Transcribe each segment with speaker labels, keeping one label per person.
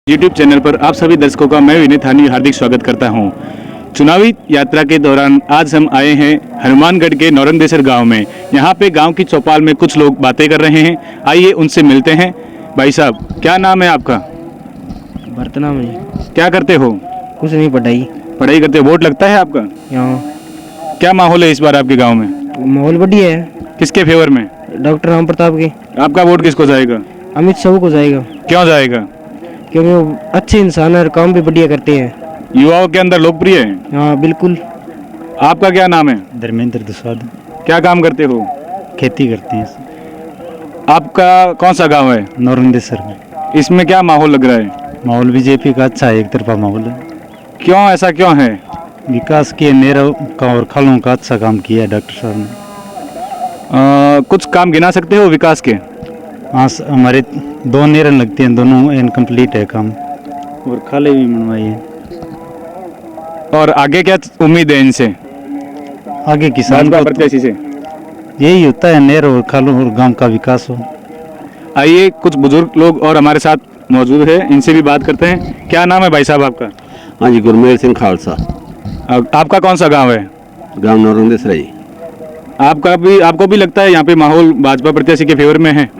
Speaker 1: YouTube channel पर आप सभी दर्शकों का मैं विनीत थानी हार्दिक स्वागत करता हूं। चुनावी यात्रा के दौरान आज हम आए हैं हनुमानगढ़ के नौरंगदेसर गांव में। यहां पे गांव की चौपाल में कुछ लोग बातें कर रहे हैं। आइए उनसे मिलते हैं। भाई साहब, क्या नाम है आपका?
Speaker 2: बर्तना में
Speaker 1: क्या करते हो?
Speaker 2: कुछ नहीं,
Speaker 1: पढ़ाई करते हो। वोट लगता है आपका?
Speaker 2: यहाँ
Speaker 1: क्या माहौल है इस बार आपके गाँव में?
Speaker 2: माहौल बढ़िया है।
Speaker 1: किसके फेवर में?
Speaker 2: डॉक्टर राम प्रताप के।
Speaker 1: आपका वोट किसको जाएगा?
Speaker 2: अमित शाह को जाएगा,
Speaker 1: क्यों जाएगा?
Speaker 2: क्योंकि वो अच्छे इंसान है और काम भी बढ़िया करते हैं।
Speaker 1: युवाओं के अंदर लोकप्रिय है।
Speaker 2: हाँ बिल्कुल।
Speaker 1: आपका क्या नाम है?
Speaker 3: धर्मेंद्र दुसाद।
Speaker 1: क्या काम करते हो?
Speaker 3: खेती करते हैं
Speaker 1: आपका कौन सा गाँव है?
Speaker 3: नौरंगदेसर में।
Speaker 1: इसमें क्या माहौल लग रहा है?
Speaker 3: माहौल बीजेपी का अच्छा है, एक तरफा माहौल है।
Speaker 1: क्यों, ऐसा क्यों है?
Speaker 3: विकास के नेरों का और खालों का अच्छा काम किया है डॉक्टर साहब ने।
Speaker 1: कुछ काम गिना सकते हो विकास के?
Speaker 3: हाँ, हमारे 2 नेरन लगते हैं, दोनों इनकम्प्लीट है काम, और खाले भी बनवाई है।
Speaker 1: और आगे क्या उम्मीद है इनसे?
Speaker 3: आगे किसान
Speaker 1: भाजपा
Speaker 3: को
Speaker 1: प्रत्याशी से
Speaker 3: यही होता है, नेर और खालों और गांव का विकास हो।
Speaker 1: आइए, कुछ बुजुर्ग लोग और हमारे साथ मौजूद है, इनसे भी बात करते हैं। क्या नाम है भाई साहब आपका?
Speaker 4: हाँ जी, गुरमेल सिंह खालसा।
Speaker 1: आपका कौन सा गांव है?
Speaker 4: गांव नौरंगदेसर जी।
Speaker 1: आपको भी लगता है यहाँ पे माहौल भाजपा प्रत्याशी के फेवर में है?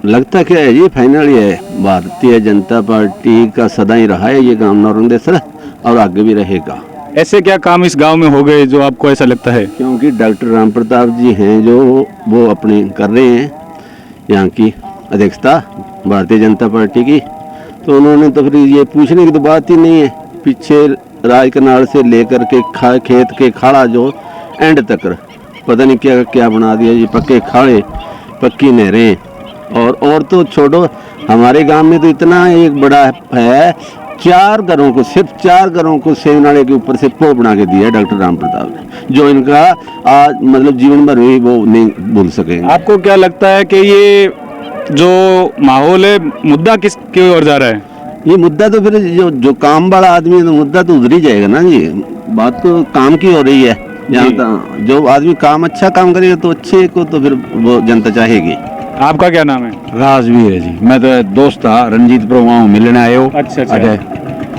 Speaker 4: लगता क्या है जी, फाइनल ये है, भारतीय जनता पार्टी का सदा ही रहा है ये गांव नौरंगदेसर, और आगे भी रहेगा।
Speaker 1: ऐसे क्या काम इस गांव में हो गए जो आपको ऐसा लगता है?
Speaker 4: क्योंकि डॉक्टर राम प्रताप जी हैं जो वो अपनी कर रहे हैं यहाँ की अध्यक्षता भारतीय जनता पार्टी की, तो उन्होंने तो फिर ये पूछने की तो बात ही नहीं है। पीछे राजकनाल से लेकर के खेत के खाड़ा जो एंड तक पता नहीं क्या क्या बना दिया जी, पक्के खाड़े, पक्की नहरें, और तो छोड़ो, हमारे गांव में तो इतना एक बड़ा है, 4 घरों को, सिर्फ 4 घरों को सेवनाले के ऊपर से पो बना के दिया है डॉक्टर राम प्रताप ने, जो इनका आज मतलब जीवन भर भी वो नहीं भूल सकेंगे।
Speaker 1: आपको क्या लगता है कि ये जो माहौल है, मुद्दा किसकी ओर जा रहा है?
Speaker 4: ये मुद्दा तो फिर जो काम वाला आदमी है तो मुद्दा तो उधर ही जाएगा ना जी। बात तो काम की हो रही है। यहाँ तो जो आदमी काम अच्छा काम करेगा तो अच्छे को तो फिर वो जनता चाहेगी।
Speaker 1: आपका क्या नाम है?
Speaker 5: राजवीर है जी। मैं तो दोस्त था, रंजीत प्रो वहाँ मिलने आए हो।
Speaker 1: अच्छा।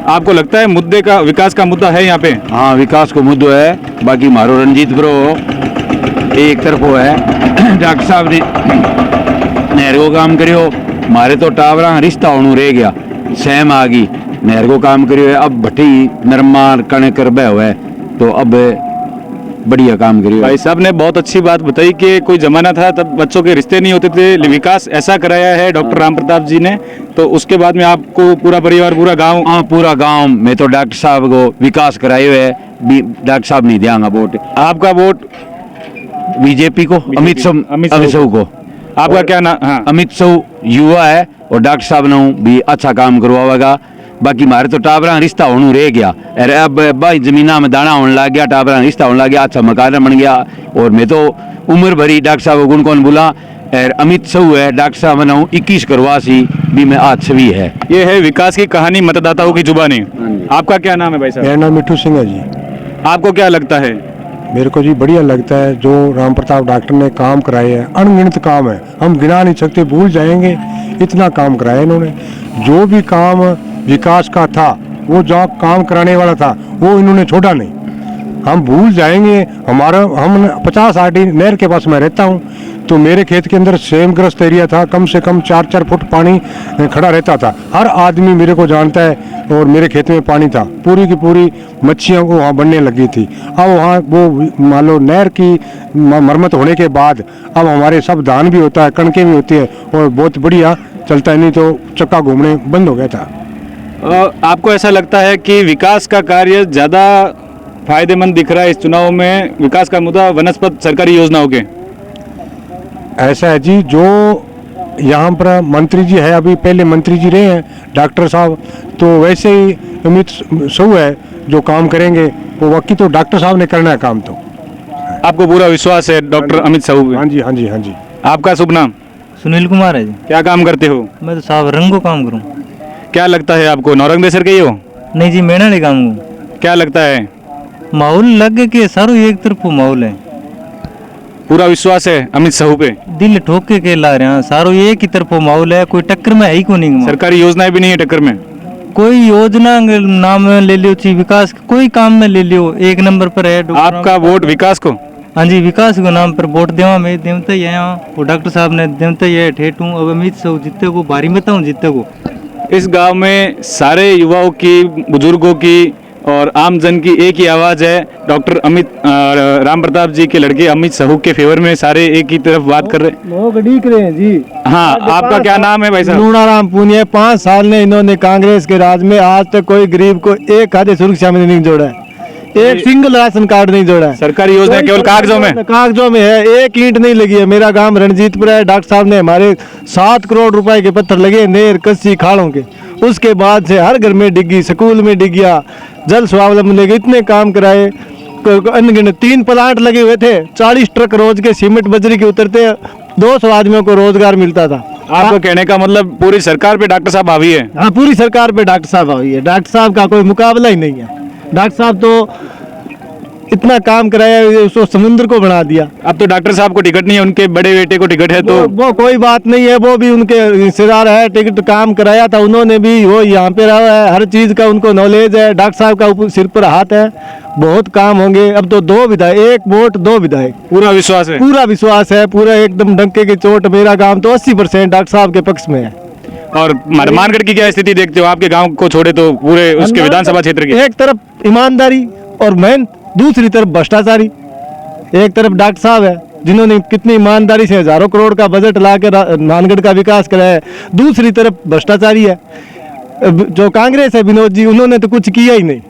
Speaker 1: आपको लगता है मुद्दे का, विकास का मुद्दा है यहाँ पे?
Speaker 5: हाँ, विकास को मुद्दो है। बाकी मारो रंजीत प्रो एक तरफ है। डॉक्टर साहब ने नहर को काम करियो, मारे तो टावरा रिश्ता होनू रह गया, सैम आ गई, नहर को काम करियो है। अब भट्टी नरमा कणक कर बह हुआ है, तो अब बढ़िया काम करिए।
Speaker 1: भाई साहब ने बहुत अच्छी बात बताई कि कोई जमाना था तब बच्चों के रिश्ते नहीं होते थे, विकास ऐसा कराया है डॉक्टर राम प्रताप जी ने। तो उसके बाद में आपको पूरा परिवार, पूरा गांव?
Speaker 5: हाँ, पूरा गांव में तो डॉक्टर साहब को विकास कराए हुए है। डॉक्टर साहब नहीं देंगे वोट।
Speaker 1: आपका वोट
Speaker 5: बीजेपी को, अमित शाह को।
Speaker 1: आपका क्या नाम? हाँ,
Speaker 5: अमित शाह युवा है और डॉक्टर साहब ने भी अच्छा काम करवाएगा। बाकी मारे तो टावरा रिश्ता होनू रह गया, अरे अब भाई जमीना में दाना होने लग गया, टावरा रिश्ता होने लग गया, अच्छा मकान बन गया। और मैं तो उम्र भरी डॉक्टर साहब गुण कौन बोला, और अमित शाह है डॉक्टर साहब ने 21 करवासी भी मैं आज 6 है।
Speaker 1: ये है विकास की कहानी मतदाताओं की जुबानी। आपका क्या नाम है भाई साहब?
Speaker 6: मेरा नाम मिट्टू सिंह है जी।
Speaker 1: आपको क्या लगता है?
Speaker 6: मेरे को जी बढ़िया लगता है जो राम प्रताप डॉक्टर ने काम कराए हैं, अनगिनत काम है, हम गिना नहीं सकते, भूल जाएंगे, इतना काम कराया इन्होंने। जो भी काम विकास का था, वो जो काम कराने वाला था वो इन्होंने छोड़ा नहीं, हम भूल जाएंगे। हम 50 आटी नहर के पास मैं रहता हूँ, तो मेरे खेत के अंदर सेमग्रस्त एरिया था, कम से कम 4-4 फुट पानी खड़ा रहता था, हर आदमी मेरे को जानता है। और मेरे खेत में पानी था, पूरी की पूरी मच्छियाँ को वहाँ बनने लगी थी। अब वहाँ वो मान लो नहर की मरम्मत होने के बाद अब हमारे सब धान भी होता है, कणकें भी होती है, और बहुत बढ़िया चलता है, नहीं तो चक्का घूमने बंद हो गया था।
Speaker 1: आपको ऐसा लगता है कि विकास का कार्य ज़्यादा फायदेमंद दिख रहा है इस चुनाव में, विकास का मुद्दा वनस्पत सरकारी योजनाओं के?
Speaker 6: ऐसा है जी, जो यहाँ पर मंत्री जी है, अभी पहले मंत्री जी रहे हैं डॉक्टर साहब, तो वैसे ही अमित शाह है जो काम करेंगे, वो बाकी तो डॉक्टर साहब ने करना है काम। तो
Speaker 1: आपको पूरा विश्वास है डॉक्टर अमित शाह पे?
Speaker 6: हाँ जी, हाँ जी, हाँ जी।
Speaker 1: आपका शुभ नाम?
Speaker 2: सुनील कुमार है जी।
Speaker 1: क्या काम करते हो?
Speaker 2: मैं तो साहब रंगो काम करूँ।
Speaker 1: क्या लगता है आपको, नौरंगदेसर के ही हो?
Speaker 2: नहीं जी, मेनाली काम करूँ।
Speaker 1: क्या लगता है?
Speaker 2: माहौल लगे कि सारो एक तरफ माहौल है,
Speaker 1: पूरा विश्वास है अमित शाह पे?
Speaker 2: दिल ठोक के ला रहे हैं, सारो एक ही तरफ माहौल है, कोई टक्कर में है ही को नहीं।
Speaker 1: सरकारी योजनाएं भी नहीं है टक्कर में?
Speaker 7: कोई योजना के नाम में ले लियो, ची विकास कोई काम में ले लियो, एक नंबर पर है।
Speaker 1: आपका वोट विकास को?
Speaker 7: हाँ जी, विकास को नाम पर वोट देवा मैं देवता ही है, और डॉक्टर साहब ने देवता ही है ठेठू। अब अमित शाह जीते को भारी मत हूँ जीते को।
Speaker 1: इस गांव में सारे युवाओं की, बुजुर्गों की और आम जन की एक ही आवाज़ है। डॉक्टर राम प्रताप जी के लड़के अमित साहू के फेवर में सारे एक ही तरफ बात कर रहे हैं।
Speaker 2: लोग डीक रहे हैं जी।
Speaker 1: हाँ, आपका क्या नाम है भाई साहब?
Speaker 8: लूणाराम पुनिया। 5 साल ने इन्होंने कांग्रेस के राज में आज तक कोई गरीब को एक खाद्य सुरक्षा में नहीं जोड़ा है, एक सिंगल राशन कार्ड नहीं जोड़ा है।
Speaker 1: सरकारी योजना केवल कागजों में
Speaker 8: है, एक ईंट नहीं लगी है। मेरा गांव रणजीतपुर है, डॉक्टर साहब ने हमारे 7 करोड़ रुपए के पत्थर लगे नेर कस्सी खाड़ों के। उसके बाद से हर घर में डिग्गी, स्कूल में डिग गया, जल स्वावलंबन लगे, इतने काम कराए। अनगिनत 3 प्लांट लगे हुए थे, 40 ट्रक रोज के सीमेंट बजरी के उतरते, 200 आदमियों को रोजगार मिलता था।
Speaker 1: आपको कहने का मतलब पूरी सरकार पे डॉक्टर साहब हावी है?
Speaker 8: हाँ, पूरी सरकार पे डॉक्टर साहब हावी है। डॉक्टर साहब का कोई मुकाबला ही नहीं है। डॉक्टर साहब तो इतना काम कराया, उसको समुद्र को बना दिया।
Speaker 1: अब तो डॉक्टर साहब को टिकट नहीं है, उनके बड़े बेटे को टिकट है। तो
Speaker 8: वो कोई बात नहीं है, वो भी उनके रिश्तेदार है, टिकट काम कराया था उन्होंने भी, वो यहाँ पे रहा है, हर चीज का उनको नॉलेज है। डॉक्टर साहब का ऊपर सिर पर हाथ है, बहुत काम होंगे। अब तो 2 विधायक, 1 वोट 2 विधायक,
Speaker 1: पूरा विश्वास है?
Speaker 8: पूरा विश्वास है, पूरा एकदम डंके की चोट। मेरा गांव तो 80% डॉक्टर साहब के पक्ष में है।
Speaker 1: और हनुमानगढ़ की क्या स्थिति देखते हो? आपके गांव को छोड़े तो पूरे उसके विधानसभा क्षेत्र की?
Speaker 8: एक तरफ ईमानदारी और मेहनत, दूसरी तरफ भ्रष्टाचारी। एक तरफ डॉक्टर साहब है जिन्होंने कितनी ईमानदारी से हजारों करोड़ का बजट ला के हनुमानगढ़ का विकास कराया है, दूसरी तरफ भ्रष्टाचारी है जो कांग्रेस है विनोद जी, उन्होंने तो कुछ किया ही नहीं।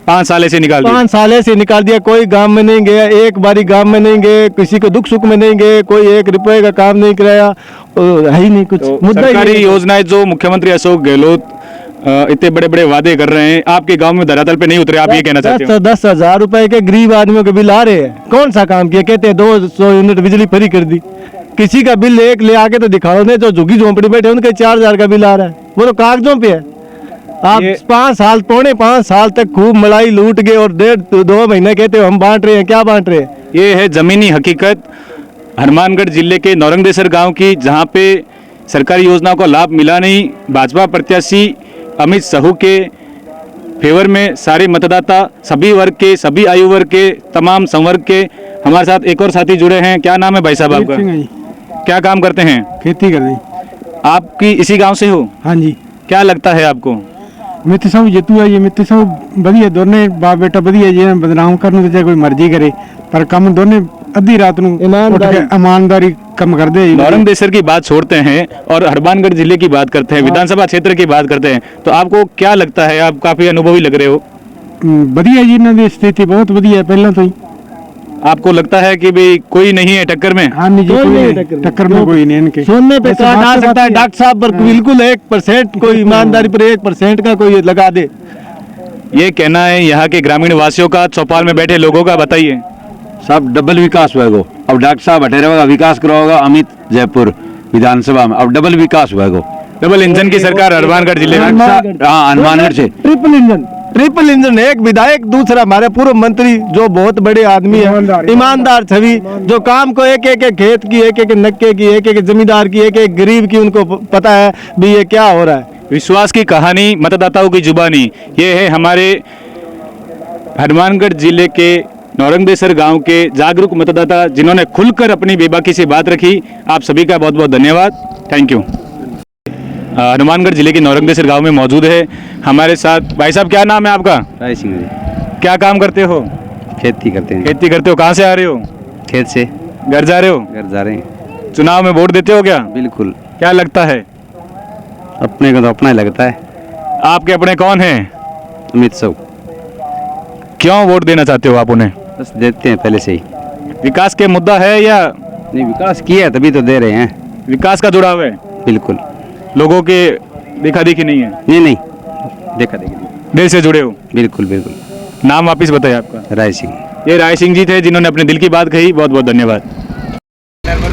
Speaker 1: 5 साल से निकाल दिया।
Speaker 8: 5 साल से निकाल दिया। कोई गांव में नहीं गया, एक बारी गांव में नहीं गए, किसी को दुख सुख में नहीं गए, कोई 1 रुपए का काम नहीं कराया, है ही नहीं कुछ।
Speaker 1: तो
Speaker 8: मुद्दा ही
Speaker 1: सरकारी
Speaker 8: नहीं।
Speaker 1: योजनाएं जो मुख्यमंत्री अशोक गहलोत इतने बड़े बड़े वादे कर रहे हैं, आपके गांव में धरातल पे नहीं उतरे, आप ये कहना चाहते हो?
Speaker 8: 10,000 रुपए के गरीब आदमियों के बिल आ रहे हैं। कौन सा काम किया? कहते हैं 200 यूनिट बिजली फ्री कर दी। किसी का बिल एक ले आके तो दिखाओ, नहीं तो झुग्गी झोंपड़ी बैठे उनके 4,000 का बिल आ रहा है, वो तो कागजों पे है। आप 5 साल, पौने 5 साल तक खूब मलाई लूट गए और 1.5-2 महीने कहते हो हम बांट रहे हैं। क्या बांट रहे हैं?
Speaker 1: ये है जमीनी हकीकत हनुमानगढ़ जिले के नौरंगदेसर गांव की, जहां पे सरकारी योजनाओं का लाभ मिला नहीं। भाजपा प्रत्याशी अमित साहू के फेवर में सारे मतदाता, सभी वर्ग के, सभी आयु वर्ग के, तमाम संवर्ग के। हमारे साथ एक और साथी जुड़े हैं। क्या नाम है भाई साहब आपका? क्या काम करते हैं?
Speaker 8: खेती कर रही।
Speaker 1: आपकी इसी गांव से हो?
Speaker 8: हाँ जी।
Speaker 1: क्या लगता है आपको?
Speaker 8: मित्र साहू जेतू है, ये मित्र साहू बढ़िया, दोनों बाप बेटा बढ़िया जी। बदनाम करने तो चाहे कोई मर्जी करे, पर कम दोनों अद्धी रात ਨੂੰ ईमानदारी कम कर दे।
Speaker 1: नौरंगदेसर की बात छोड़ते हैं और हनुमानगढ़ जिले की बात करते हैं, विधानसभा क्षेत्र की बात करते हैं, तो आपको क्या लगता है? आप काफी अनुभवी लग रहे हो।
Speaker 8: बढ़िया जी, इन्हों की स्थिति बहुत बढ़िया है पहले तो ही।
Speaker 1: आपको लगता है कि भाई कोई नहीं है टक्कर में?
Speaker 8: हाँ जी, कोई टक्कर में कोई नहीं इनके। सोने पे काट आ सकता है डॉक्टर साहब पर, बिल्कुल 1% कोई ईमानदारी पर 1% का कोई लगा दे।
Speaker 1: ये कहना है यहाँ के ग्रामीण वासियों का, चौपाल में बैठे लोगों का। बताइए।
Speaker 5: सब डबल विकास होएगा। अब डॉक्टर साहब हटे रहेगा, विकास करवाएगा अमित जयपुर विधानसभा में, अब डबल विकास होएगा।
Speaker 1: डबल इंजन की सरकार हनुमानगढ़ जिले में।
Speaker 5: हाँ, हनुमानगढ़ से
Speaker 8: ट्रिपल इंजन, एक विधायक, दूसरा हमारे पूर्व मंत्री जो बहुत बड़े आदमी है, ईमानदार छवि, जो काम को एक एक खेत की, एक एक नक्के की, एक एक जमींदार की, एक एक गरीब की, उनको पता है भी ये क्या हो रहा है।
Speaker 1: विश्वास की कहानी, मतदाताओं की जुबानी। ये है हमारे हनुमानगढ़ जिले के नौरंगदेसर गांव के जागरूक मतदाता, जिन्होंने खुलकर अपनी बेबाकी से बात रखी। आप सभी का बहुत बहुत धन्यवाद। Thank you. हनुमानगढ़ जिले के नौरंगदेसर गांव में मौजूद है हमारे साथ। भाई साहब, क्या नाम है आपका?
Speaker 3: राय सिंह जी।
Speaker 1: क्या काम करते हो?
Speaker 3: खेती करते हैं।
Speaker 1: खेती करते हो। कहाँ से आ रहे हो?
Speaker 3: खेत से।
Speaker 1: घर जा रहे हो?
Speaker 3: घर जा रहे हैं।
Speaker 1: चुनाव में वोट देते हो क्या?
Speaker 3: बिल्कुल।
Speaker 1: क्या लगता है?
Speaker 3: अपने को तो अपना ही लगता है।
Speaker 1: आपके अपने कौन हैं?
Speaker 3: अमित शाह।
Speaker 1: क्यों वोट देना चाहते हो आप उन्हें?
Speaker 3: बस देते हैं पहले से ही।
Speaker 1: विकास के मुद्दा है या?
Speaker 3: नहीं, विकास किया है तभी तो दे रहे हैं।
Speaker 1: विकास का जुड़ाव है?
Speaker 3: बिल्कुल।
Speaker 1: लोगों के देखा देखी नहीं है?
Speaker 3: नहीं, देखा देखी।
Speaker 1: दिल से जुड़े हो?
Speaker 3: बिल्कुल बिल्कुल।
Speaker 1: नाम वापिस बताइए आपका?
Speaker 3: राय सिंह।
Speaker 1: ये राय सिंह जी थे जिन्होंने अपने दिल की बात कही। बहुत बहुत धन्यवाद।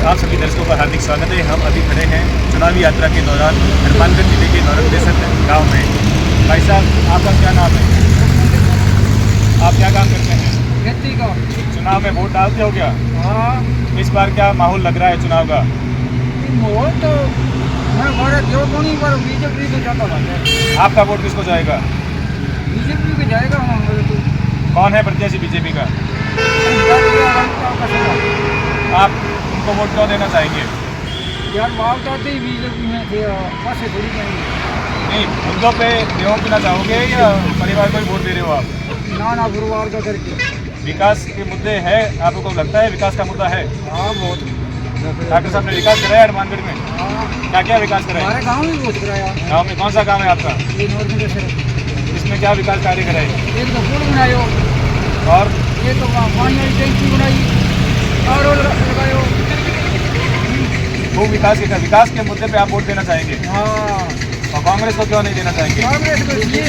Speaker 1: आप सभी दर्शकों का हार्दिक स्वागत है। हम अभी खड़े हैं चुनावी यात्रा के दौरान हनुमानगढ़ जिले के नौरंगदेसर गांव में। भाई साहब, आपका क्या नाम है? आप क्या काम करते हैं?
Speaker 2: खेती का।
Speaker 1: चुनाव में वोट डालते हो क्या?
Speaker 2: हाँ।
Speaker 1: इस बार क्या माहौल लग रहा है चुनाव का?
Speaker 2: माहौल तो
Speaker 9: मैं हमारे देवकोनी पर बीजेपी को ज़्यादा लगा।
Speaker 1: आपका वोट किसको जाएगा?
Speaker 9: बीजेपी को जाएगा हमारे तो।
Speaker 1: कौन है प्रत्याशी बीजेपी का? आप उनको वोट क्यों देना चाहेंगे?
Speaker 9: यार बात आते ही बीजेपी में थे, पासे थोड़ी जाएंगे।
Speaker 1: नहीं, मुद्दों पे वोट देना चाहोगे या परिवार को ही वोट दे रहे हो आप?
Speaker 9: ना गुरुवार का करके।
Speaker 1: विकास के मुद्दे हैं, आपको लगता है विकास का मुद्दा है?
Speaker 9: हाँ बहुत।
Speaker 1: डॉक्टर साहब ने विकास कराया हनुमानगढ़ में?
Speaker 9: हाँ
Speaker 1: क्या क्या विकास कराया?
Speaker 9: हमारे गाँव में बहुत कराया।
Speaker 1: गाँव में कौन सा काम है आपका?
Speaker 9: ये नॉर्मल से
Speaker 1: इसमें क्या विकास कार्य कराए?
Speaker 9: एक तो पुल बनायो
Speaker 1: और
Speaker 9: ये तो पानी वाली टैंकी बनाई और लगायो।
Speaker 1: वो विकास के मुद्दे पे आप वोट देना चाहेंगे?
Speaker 9: हाँ
Speaker 1: और कांग्रेस को क्यों नहीं देना चाहेंगे?
Speaker 9: कांग्रेस को ये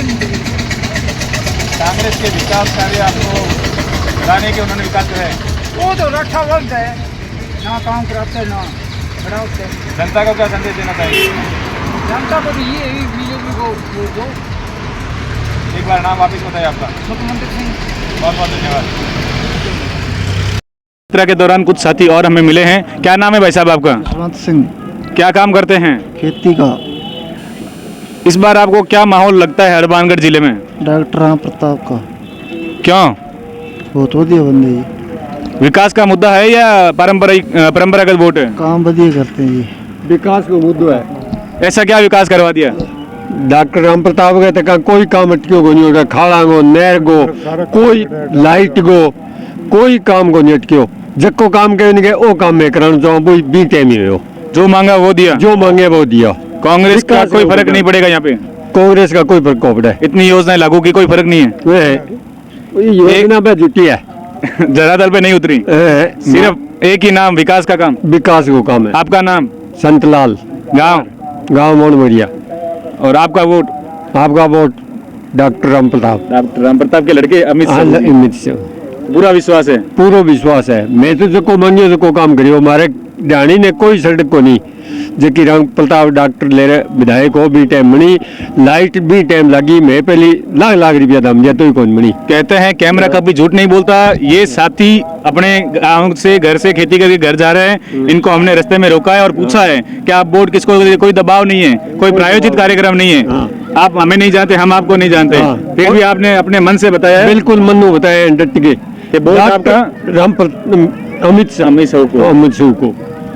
Speaker 1: कांग्रेस के विकास कार्य आपको कराने के उन्होंने विकास कराए?
Speaker 9: वो तो रखा वक्त है ना, काम कराते ना बढ़ाते।
Speaker 1: जनता को क्या संदेश देना चाहिए?
Speaker 9: जनता को तो ये है बीजेपी को वोट दो।
Speaker 1: एक बार नाम वापिस बताइए आपका।
Speaker 9: मुख्यमंत्री सिंह।
Speaker 1: बहुत बहुत धन्यवाद। यात्रा के दौरान कुछ साथी और हमें मिले हैं। क्या नाम है भाई साहब आपका?
Speaker 8: यशवंत सिंह,
Speaker 1: क्या काम करते हैं?
Speaker 8: खेती का।
Speaker 1: इस बार आपको क्या माहौल लगता है हनुमानगढ़ जिले में?
Speaker 8: डॉक्टर राम प्रताप का
Speaker 1: क्यों?
Speaker 8: बहुत वधिया बंदे जी,
Speaker 1: विकास का मुद्दा है या परंपरागत वोट है?
Speaker 8: काम वधिया करते हैं जी।
Speaker 6: विकास को मुद्दा है।
Speaker 1: ऐसा क्या विकास करवा दिया?
Speaker 6: डॉक्टर राम प्रताप के तक कोई काम अटक्यो को नहीं होगा, खाड़ा गो, नहर गो, कोई लाइट गो, कोई काम को नहीं अटक्यो। जको काम के ओ काम में कराना चाहो वो बी टाइम ही हो।
Speaker 1: जो मांगा वो दिया?
Speaker 6: जो मांगे वो दिया।
Speaker 1: कांग्रेस का कोई फर्क नहीं पड़ेगा यहाँ पे?
Speaker 6: कांग्रेस का कोई फर्क नहीं पड़ा।
Speaker 1: इतनी योजनाएं लागू की, कोई फर्क नहीं है?
Speaker 6: योजना पे जुटी है,
Speaker 1: जरादल पे नहीं उतरी। सिर्फ एक ही नाम, विकास का काम।
Speaker 6: विकास को काम है।
Speaker 1: आपका नाम?
Speaker 6: संतलाल, गाँव मोड़मरिया।
Speaker 1: और आपका वोट?
Speaker 6: आपका vote doctor Ram Pratap.
Speaker 1: Doctor Ram Pratap के लड़के अमित शाह। पूरा विश्वास है? पूरा विश्वास है।
Speaker 6: मैं तो जो मांगियो जो काम करियो। हमारे ढाणी ने कोई सड़क को नहीं जबकि राम प्रताप डॉक्टर ले रहे विधायक हो भी टाइम बनी, लाइट भी टाइम लगी। मैं पहली लाख लाख रुपया दाम दिया तो ही कौन बनी।
Speaker 1: कहते हैं कैमरा कभी झूठ नहीं बोलता। ये साथी अपने गांव से, घर से खेती करके घर जा रहे हैं। इनको हमने रास्ते में रोका है और पूछा है कि आप वोट किसको? कोई दबाव नहीं है, कोई प्रायोजित कार्यक्रम नहीं है। आप हमें नहीं जानते, हम आपको नहीं जानते, फिर भी आपने अपने मन से बताया है?
Speaker 6: बिल्कुल मनु बताया डट के।
Speaker 1: आपका
Speaker 6: अमित शाह को।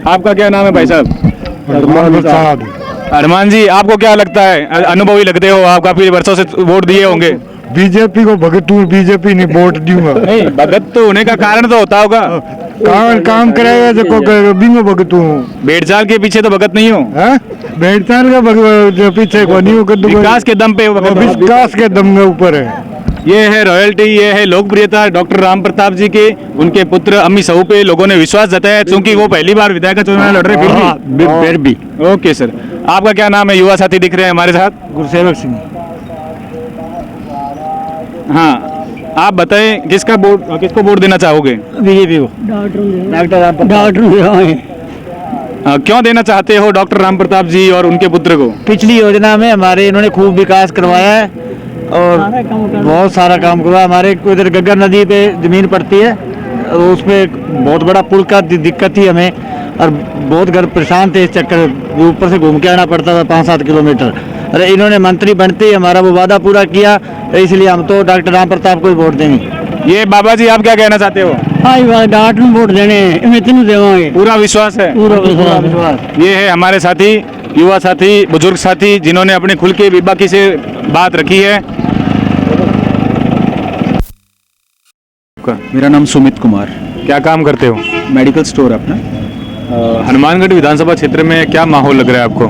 Speaker 1: आपका क्या नाम है भाई साहब? हनुमान जी, आपको क्या लगता है? अनुभवी लगते हो आप, काफी वर्षों से वोट दिए होंगे।
Speaker 6: बीजेपी को भगत हूँ, बीजेपी नहीं वोट दूंगा।
Speaker 1: नहीं, भगत तो होने का कारण तो होता होगा।
Speaker 6: काम कराएगा जो बिंगो भगत हूँ।
Speaker 1: भेड़चाल के पीछे तो भगत नहीं हो?
Speaker 6: भेड़चाल का पीछे को नहीं हो।
Speaker 1: विकास के दम पे हो?
Speaker 6: विकास के दम के ऊपर है।
Speaker 1: ये है रॉयल्टी, ये है लोकप्रियता डॉक्टर राम प्रताप जी के। उनके पुत्र अमित शाह पे लोगों ने विश्वास जताया, क्योंकि वो पहली बार विधायक का चुनाव लड़ रहे फिर भी। ओके सर, आपका क्या नाम है? युवा साथी दिख रहे हैं हमारे साथ।
Speaker 8: गुरसेवक सिंह।
Speaker 1: हाँ, आप बताएं किसको वोट देना चाहोगे?
Speaker 8: बीजेपी को। डॉक्टर
Speaker 1: क्यों देना चाहते हो डॉक्टर राम प्रताप जी और उनके पुत्र को?
Speaker 8: पिछली योजना में हमारे इन्होंने खूब विकास करवाया है और बहुत सारा काम करवाया। हमारे इधर गग्गर नदी पे जमीन पड़ती है, उस पर बहुत बड़ा पुल का दिक्कत थी हमें और बहुत घर परेशान थे इस चक्कर। ऊपर से घूम के आना पड़ता था 5-7 किलोमीटर। अरे इन्होंने मंत्री बनते ही हमारा वो वादा पूरा किया, इसलिए हम तो डॉक्टर राम प्रताप को ही वोट देंगे।
Speaker 1: ये बाबा जी, आप क्या कहना चाहते हो?
Speaker 8: डॉक्टर वोट देने देवांगे।
Speaker 1: पूरा विश्वास है?
Speaker 8: पूरा विश्वास।
Speaker 1: ये है हमारे साथी, युवा साथी, बुजुर्ग साथी, जिन्होंने अपने खुल के बेबाकी से बात रखी है।
Speaker 5: मेरा नाम सुमित कुमार।
Speaker 1: क्या काम करते हो?
Speaker 5: मेडिकल स्टोर अपना।
Speaker 1: हनुमानगढ़ विधानसभा क्षेत्र में क्या माहौल लग रहा है आपको?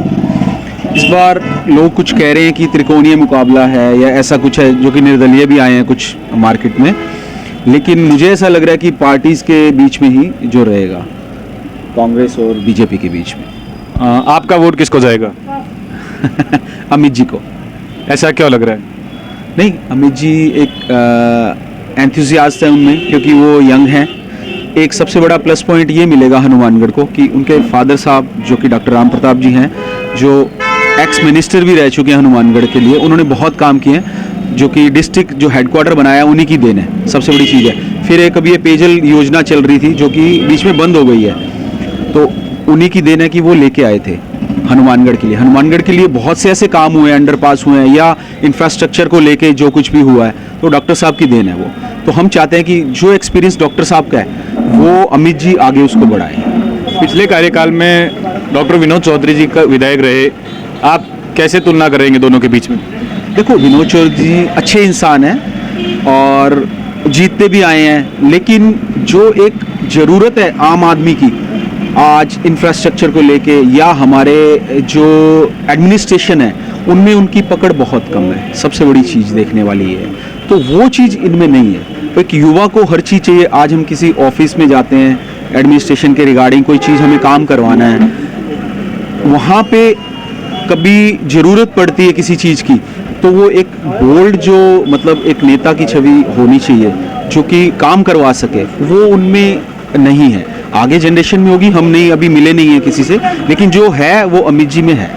Speaker 5: इस बार लोग कुछ कह रहे हैं कि त्रिकोणीय मुकाबला है या ऐसा कुछ है, जो कि निर्दलीय भी आए हैं कुछ मार्केट में, लेकिन मुझे ऐसा लग रहा है कि पार्टीज के बीच में ही जो रहेगा, कांग्रेस और बीजेपी के बीच में।
Speaker 1: आपका वोट किसको जाएगा?
Speaker 5: अमित जी को।
Speaker 1: ऐसा क्यों लग रहा है?
Speaker 5: नहीं, अमित जी एक एंथुजियास्ट है उनमें, क्योंकि वो यंग हैं। एक सबसे बड़ा प्लस पॉइंट ये मिलेगा हनुमानगढ़ को कि उनके फादर साहब जो कि डॉक्टर राम प्रताप जी हैं, जो एक्स मिनिस्टर भी रह चुके हैं हनुमानगढ़ के लिए, उन्होंने बहुत काम किए हैं, जो कि डिस्ट्रिक्ट जो हेडक्वार्टर बनाया उन्हीं की देन है, सबसे बड़ी चीज़ है। फिर एक अभी ये पेयजल योजना चल रही थी जो कि बीच में बंद हो गई है, तो उन्हीं की देन है कि वो लेके आए थे। हनुमानगढ़ के लिए। हनुमानगढ़ के लिए बहुत से ऐसे काम हुए हैं, अंडरपास हुए हैं या इंफ्रास्ट्रक्चर को लेके जो कुछ भी हुआ है, तो डॉक्टर साहब की देन है वो। तो हम चाहते हैं कि जो एक्सपीरियंस डॉक्टर साहब का है वो अमित जी आगे उसको बढ़ाएं।
Speaker 1: पिछले कार्यकाल में डॉक्टर विनोद चौधरी जी का विधायक रहे, आप कैसे तुलना करेंगे दोनों के बीच में?
Speaker 5: देखो, विनोद चौधरी जी अच्छे इंसान हैं और जीतते भी आए हैं, लेकिन जो एक ज़रूरत है आम आदमी की आज इंफ्रास्ट्रक्चर को लेके या हमारे जो एडमिनिस्ट्रेशन है उनमें उनकी पकड़ बहुत कम है। सबसे बड़ी चीज़ देखने वाली है, तो वो चीज़ इनमें नहीं है। एक युवा को हर चीज़ चाहिए। आज हम किसी ऑफिस में जाते हैं, एडमिनिस्ट्रेशन के रिगार्डिंग कोई चीज़ हमें काम करवाना है, वहाँ पे कभी ज़रूरत पड़ती है किसी चीज़ की, तो वो एक बोल्ड जो मतलब एक नेता की छवि होनी चाहिए जो कि काम करवा सके, वो उनमें नहीं है। आगे जनरेशन में होगी, हम नहीं अभी मिले नहीं है किसी से, लेकिन जो है वो अमित जी में है,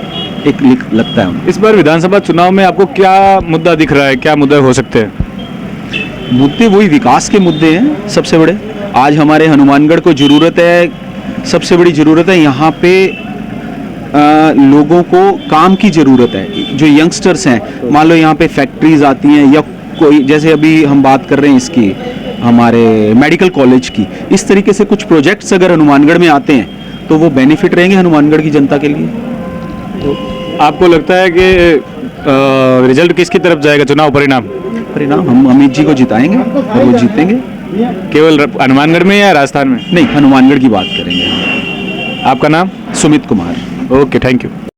Speaker 5: एक लगता है उनको।
Speaker 1: इस बार विधानसभा चुनाव में आपको क्या मुद्दा दिख रहा है, क्या मुद्दे हो सकते हैं?
Speaker 5: मुद्दे वही विकास के मुद्दे हैं सबसे बड़े। आज हमारे हनुमानगढ़ को ज़रूरत है, सबसे बड़ी ज़रूरत है यहाँ पे लोगों को काम की ज़रूरत है। जो यंगस्टर्स हैं, मान लो यहाँ पे फैक्ट्रीज आती हैं या कोई, जैसे अभी हम बात कर रहे हैं इसकी हमारे मेडिकल कॉलेज की, इस तरीके से कुछ प्रोजेक्ट्स अगर हनुमानगढ़ में आते हैं तो वो बेनिफिट रहेंगे हनुमानगढ़ की जनता के लिए।
Speaker 1: तो आपको लगता है कि रिजल्ट किसकी तरफ जाएगा, चुनाव परिणाम?
Speaker 5: हम अमित जी को जिताएंगे और वो जीतेंगे।
Speaker 1: केवल हनुमानगढ़ में या राजस्थान में?
Speaker 5: नहीं, हनुमानगढ़ की बात करेंगे।
Speaker 1: आपका नाम?
Speaker 5: Sumit Kumar.
Speaker 1: Okay, thank you.